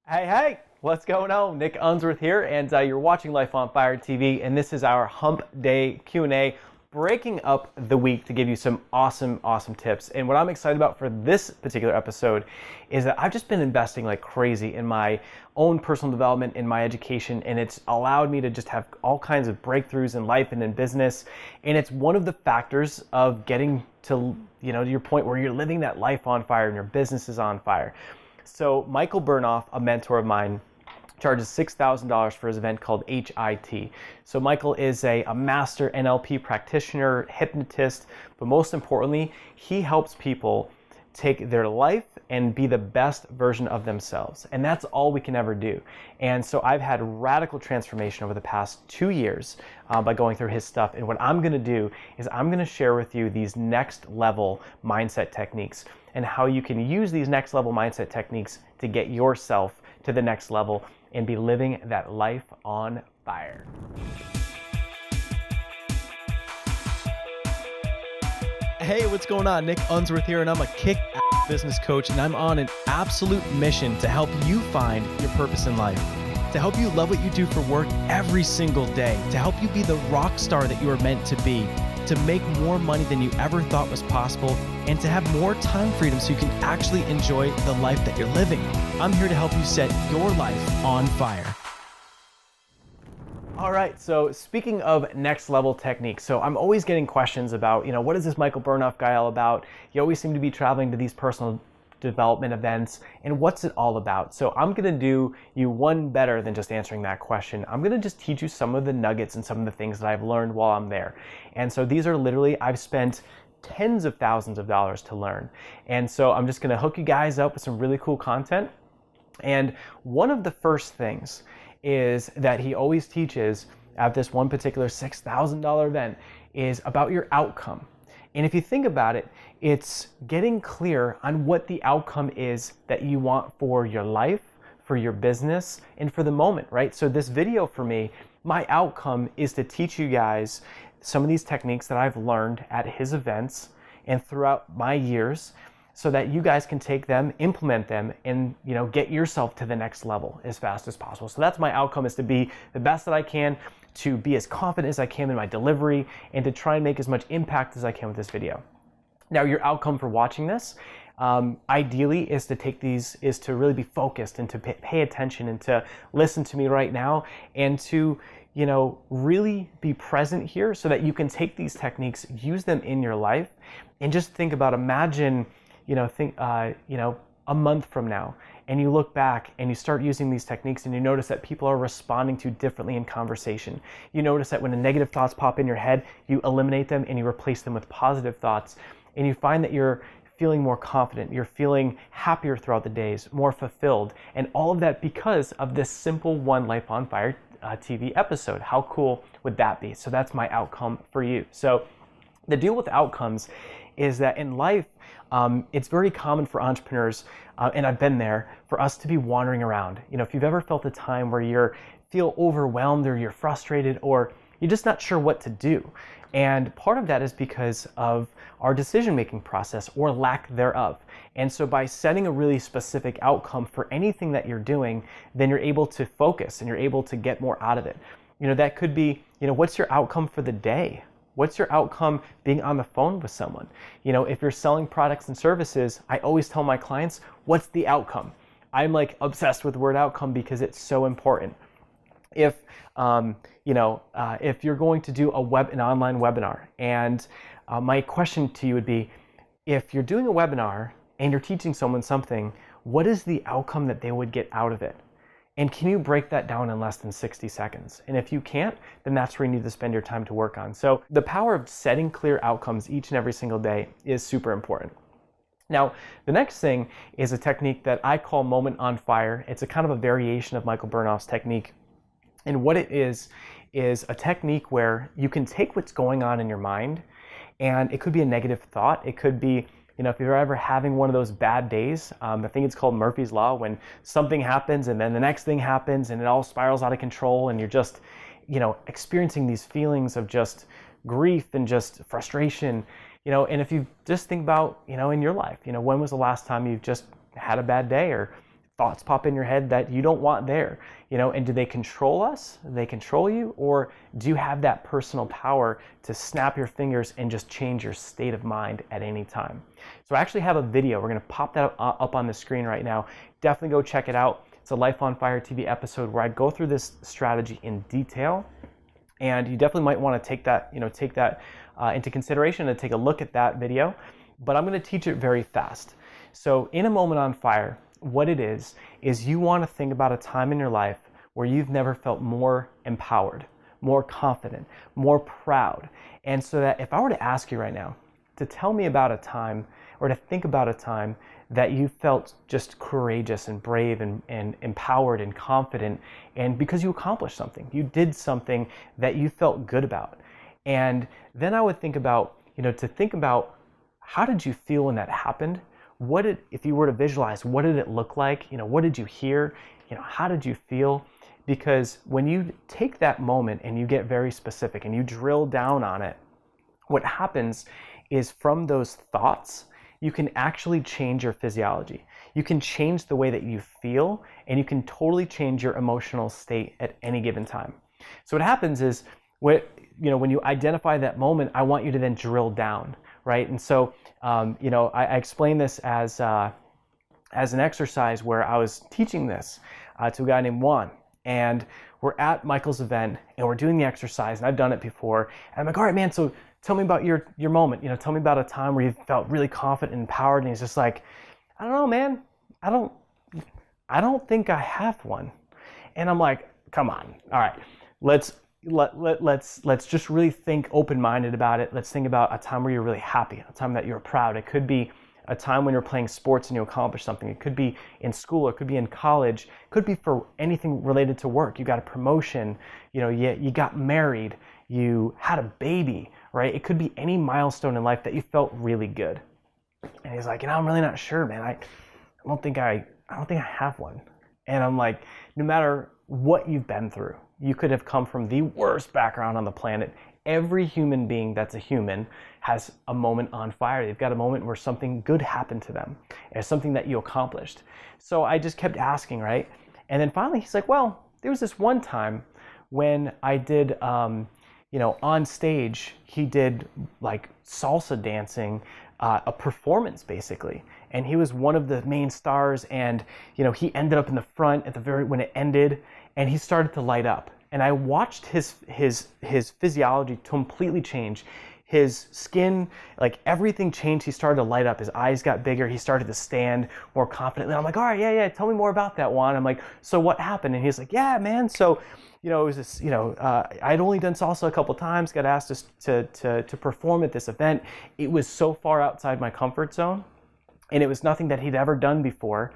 Hey, what's going on? Nick Unsworth here, and you're watching Life on Fire TV, and this is our Hump Day Q&A, breaking up the week to give you some awesome tips. And what I'm excited about for this particular episode is that I've just been investing like crazy in my own personal development, in my education, and it's allowed me to just have all kinds of breakthroughs in life and in business. And it's one of the factors of getting to, to your point where you're living that life on fire and your business is on fire. So Michael Bernoff, a mentor of mine, charges $6,000 for his event called HIT. So Michael is a master NLP practitioner, hypnotist, but most importantly, he helps people take their life and be the best version of themselves. And that's all we can ever do. And so I've had radical transformation over the past 2 years by going through his stuff. And what I'm gonna do is I'm gonna share with you these next level mindset techniques and how you can use these next level mindset techniques to get yourself to the next level and be living that life on fire. Hey, what's going on? Nick Unsworth here, and I'm a kick-ass business coach, and I'm on an absolute mission to help you find your purpose in life, to help you love what you do for work every single day, to help you be the rock star that you are meant to be, to make more money than you ever thought was possible, and to have more time freedom so you can actually enjoy the life that you're living. I'm here to help you set your life on fire. All right, so speaking of next level techniques, so I'm always getting questions about, what is this Michael Bernoff guy all about? You always seem to be traveling to these personal development events, and what's it all about? So I'm gonna do you one better than just answering that question. I'm gonna just teach you some of the nuggets and some of the things that I've learned while I'm there. And so these are literally, I've spent tens of thousands of dollars to learn. And so I'm just gonna hook you guys up with some really cool content. And one of the first things is that he always teaches at this one particular $6,000 event is about your outcome. And if you think about it, it's getting clear on what the outcome is that you want for your life, for your business, and for the moment, right? So this video for me, my outcome is to teach you guys some of these techniques that I've learned at his events and throughout my years, so that you guys can take them, implement them, and get yourself to the next level as fast as possible. So that's my outcome, is to be the best that I can, to be as confident as I can in my delivery, and to try and make as much impact as I can with this video. Now, your outcome for watching this, ideally is to really be focused and to pay attention and to listen to me right now, and to really be present here so that you can take these techniques, use them in your life, and just think about, imagine, a month from now, and you look back and you start using these techniques and you notice that people are responding to differently in conversation. You notice that when the negative thoughts pop in your head, you eliminate them and you replace them with positive thoughts. And you find that you're feeling more confident, you're feeling happier throughout the days, more fulfilled. And all of that because of this simple one Life on Fire TV episode. How cool would that be? So that's my outcome for you. So the deal with outcomes is that in life, it's very common for entrepreneurs, and I've been there, for us to be wandering around. If you've ever felt a time where you feel overwhelmed, or you're frustrated, or you're just not sure what to do. And part of that is because of our decision-making process, or lack thereof. And so by setting a really specific outcome for anything that you're doing, then you're able to focus and you're able to get more out of it. That could be, what's your outcome for the day? What's your outcome being on the phone with someone? If you're selling products and services, I always tell my clients, what's the outcome? I'm like obsessed with the word outcome because it's so important. If you're going to do an online webinar, and my question to you would be, if you're doing a webinar and you're teaching someone something, what is the outcome that they would get out of it? And can you break that down in less than 60 seconds? And if you can't, then that's where you need to spend your time to work on. So the power of setting clear outcomes each and every single day is super important. Now, the next thing is a technique that I call Moment on Fire. It's a kind of a variation of Michael Bernoff's technique. And what it is a technique where you can take what's going on in your mind, and it could be a negative thought. It could be, if you're ever having one of those bad days, I think it's called Murphy's Law, when something happens and then the next thing happens and it all spirals out of control, and you're just, experiencing these feelings of just grief and just frustration, and if you just think about, in your life, when was the last time you've just had a bad day, or thoughts pop in your head that you don't want there, and do they control us? Do they control you? Or do you have that personal power to snap your fingers and just change your state of mind at any time? So I actually have a video. We're going to pop that up on the screen right now. Definitely go check it out. It's a Life on Fire TV episode where I go through this strategy in detail. And you definitely might want to take that into consideration and take a look at that video. But I'm going to teach it very fast. So in a moment on fire, what it is you want to think about a time in your life where you've never felt more empowered, more confident, more proud. And so that if I were to ask you right now to tell me about a time or to think about a time that you felt just courageous and brave and empowered and confident, and because you accomplished something, you did something that you felt good about. And then I would think about, how did you feel when that happened? If you were to visualize, what did it look like? What did you hear? How did you feel? Because when you take that moment and you get very specific and you drill down on it, what happens is from those thoughts, you can actually change your physiology. You can change the way that you feel, and you can totally change your emotional state at any given time. So what happens is, when you identify that moment, I want you to then drill down, right? And so, I explain this as an exercise where I was teaching this to a guy named Juan, and we're at Michael's event, and we're doing the exercise, and I've done it before, and I'm like, all right, man, so tell me about your moment. Tell me about a time where you felt really confident and empowered. And he's just like, I don't know, man. I don't think I have one. And I'm like, come on. All right, let's just really think open-minded about it. Let's think about a time where you're really happy, a time that you're proud. It could be a time when you're playing sports and you accomplish something. It could be in school, it could be in college, it could be for anything related to work. You got a promotion, you got married, you had a baby, right? It could be any milestone in life that you felt really good. And he's like, I'm really not sure, man. I don't think I have one. And I'm like, no matter what you've been through, you could have come from the worst background on the planet. Every human being that's a human has a moment on fire. They've got a moment where something good happened to them. It's something that you accomplished. So I just kept asking, right? And then finally he's like, well, there was this one time when I did, on stage, he did like salsa dancing, a performance basically. And he was one of the main stars, and he ended up in the front when it ended, and he started to light up. And I watched his physiology completely change. His skin, like everything changed. He started to light up. His eyes got bigger. He started to stand more confidently. I'm like, all right, yeah. Tell me more about that, Juan. I'm like, so what happened? And he's like, yeah, man. So, it was this, I'd only done salsa a couple times, got asked to perform at this event. It was so far outside my comfort zone, and it was nothing that he'd ever done before.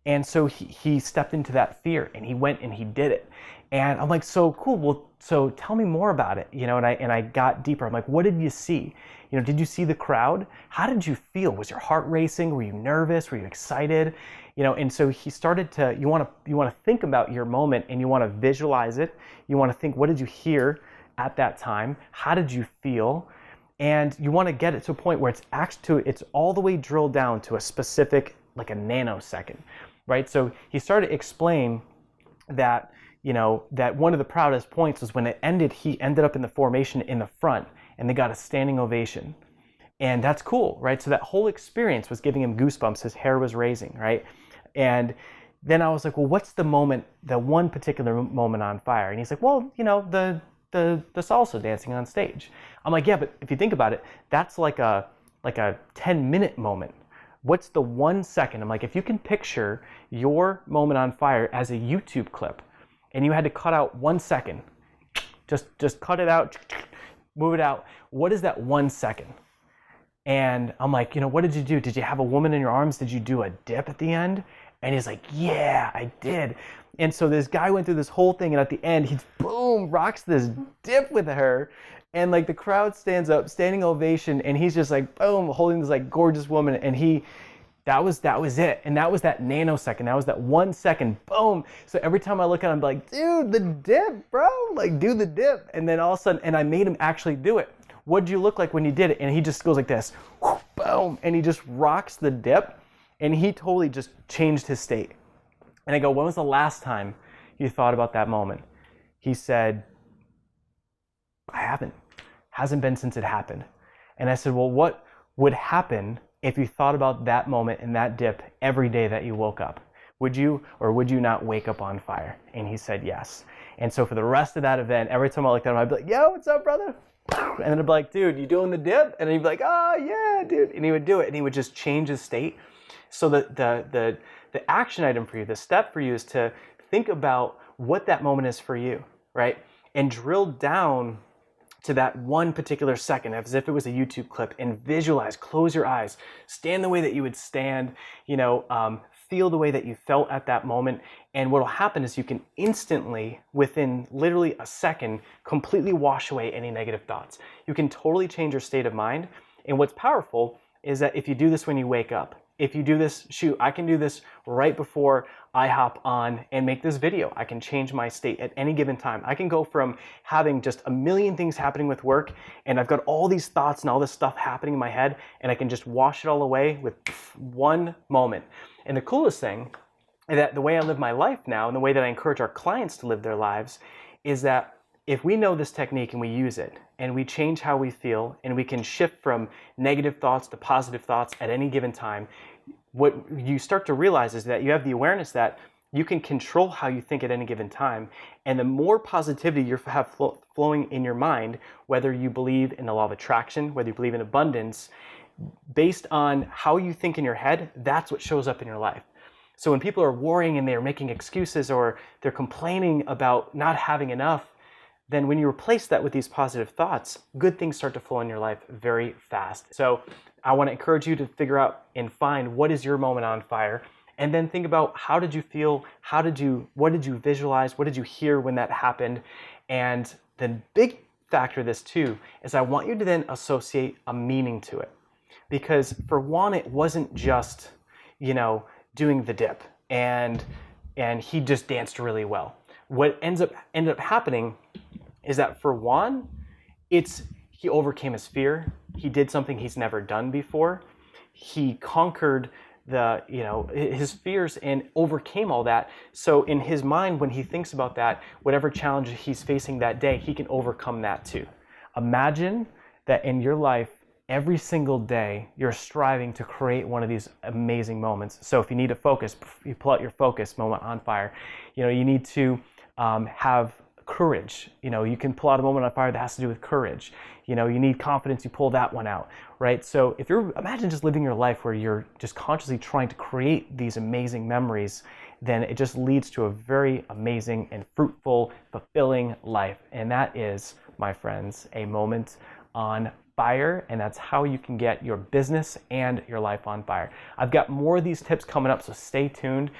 And so he stepped into that fear, and he went and he did it. And I'm like, so cool. Well, so tell me more about it, and I got deeper. I'm like, what did you see? Did you see the crowd? How did you feel? Was your heart racing? Were you nervous? Were you excited? And so he started to, you want to think about your moment, and you want to visualize it. You want to think, what did you hear at that time? How did you feel? And you want to get it to a point where it's all the way drilled down to a specific, like a nanosecond, right? So he started to explain that, that one of the proudest points was when it ended, he ended up in the formation in the front, and they got a standing ovation. And that's cool, right? So that whole experience was giving him goosebumps. His hair was raising, right? And then I was like, well, what's the one particular moment on fire? And he's like, well, the salsa dancing on stage. I'm like, yeah, but if you think about it, that's like a 10-minute moment. What's the 1 second? I'm like, if you can picture your moment on fire as a YouTube clip, and you had to cut out 1 second, just cut it out, move it out. What is that 1 second? And I'm like, what did you do? Did you have a woman in your arms? Did you do a dip at the end? And he's like, yeah, I did. And so this guy went through this whole thing, and at the end, he boom, rocks this dip with her. And like the crowd stands up, standing ovation, and he's just like, boom, holding this like gorgeous woman. And that was it. And that was that nanosecond. That was that 1 second, boom. So every time I look at him, I'm like, dude, the dip, bro, like do the dip. And then all of a sudden, and I made him actually do it. What'd you look like when you did it? And he just goes like this, boom, and he just rocks the dip, and he totally just changed his state. And I go, when was the last time you thought about that moment? He said, I haven't. Hasn't been since it happened. And I said, well, what would happen if you thought about that moment and that dip every day that you woke up? Would you or would you not wake up on fire? And he said yes. And so for the rest of that event, every time I looked at him, I'd be like, yo, what's up, brother? And then I'd be like, dude, you doing the dip? And he'd be like, oh, yeah, dude. And he would do it, and he would just change his state. So the action item for you, the step for you is to think about what that moment is for you, right? And drill down to that one particular second as if it was a YouTube clip, and visualize, close your eyes, stand the way that you would stand, feel the way that you felt at that moment. And what will happen is you can instantly, within literally a second, completely wash away any negative thoughts. You can totally change your state of mind. And what's powerful is that if you do this when you wake up, if you do this, I can do this right before I hop on and make this video. I can change my state at any given time. I can go from having just a million things happening with work, and I've got all these thoughts and all this stuff happening in my head, and I can just wash it all away with one moment. And the coolest thing is that the way I live my life now, and the way that I encourage our clients to live their lives, is that if we know this technique and we use it, and we change how we feel, and we can shift from negative thoughts to positive thoughts at any given time, what you start to realize is that you have the awareness that you can control how you think at any given time. And the more positivity you have flowing in your mind, whether you believe in the law of attraction, whether you believe in abundance, based on how you think in your head, that's what shows up in your life. So when people are worrying and they're making excuses or they're complaining about not having enough, then when you replace that with these positive thoughts, good things start to flow in your life very fast. So I want to encourage you to figure out and find what is your moment on fire, and then think about how did you feel, what did you visualize, what did you hear when that happened. And the big factor of this too is I want you to then associate a meaning to it. Because for one, it wasn't just, doing the dip and he just danced really well. What ended up happening is that for Juan, he overcame his fear. He did something he's never done before. He conquered his fears and overcame all that. So in his mind, when he thinks about that, whatever challenge he's facing that day, he can overcome that too. Imagine that in your life, every single day, you're striving to create one of these amazing moments. So if you need to focus, you pull out your focus moment on fire. You need to have courage. You can pull out a moment on fire that has to do with courage. You need confidence, you pull that one out, right? So imagine just living your life where you're just consciously trying to create these amazing memories, then it just leads to a very amazing and fruitful, fulfilling life. And that is, my friends, a moment on fire, and that's how you can get your business and your life on fire. I've got more of these tips coming up, so stay tuned.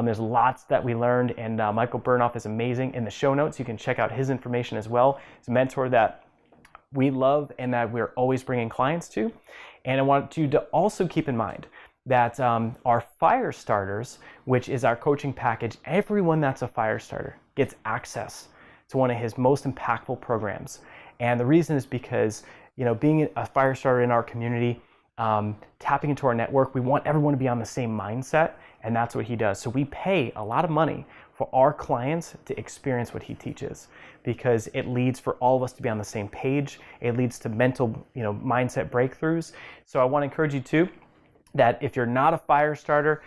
There's lots that we learned, and Michael Bernoff is amazing. In the show notes, you can check out his information as well. He's a mentor that we love and that we're always bringing clients to. And I want you to also keep in mind that our fire starters, which is our coaching package, everyone that's a fire starter gets access to one of his most impactful programs. And the reason is because, being a fire starter in our community, tapping into our network, we want everyone to be on the same mindset, and that's what he does. So we pay a lot of money for our clients to experience what he teaches, because it leads for all of us to be on the same page. It leads to mental, mindset breakthroughs. So I want to encourage you too, that if you're not a fire starter,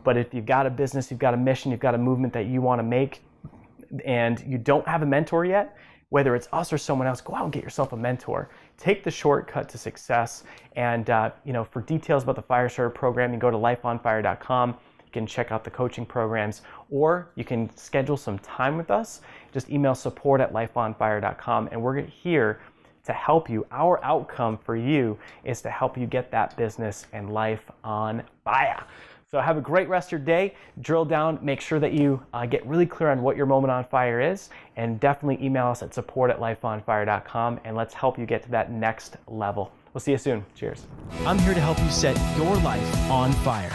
but if you've got a business, you've got a mission, you've got a movement that you want to make, and you don't have a mentor yet, whether it's us or someone else, go out and get yourself a mentor. Take the shortcut to success. And for details about the Fire Starter program, you go to lifeonfire.com. You can check out the coaching programs, or you can schedule some time with us. Just email support@lifeonfire.com, and we're here to help you. Our outcome for you is to help you get that business and life on fire. So have a great rest of your day. Drill down, make sure that you get really clear on what your moment on fire is, and definitely email us at support@lifeonfire.com, and let's help you get to that next level. We'll see you soon. Cheers. I'm here to help you set your life on fire.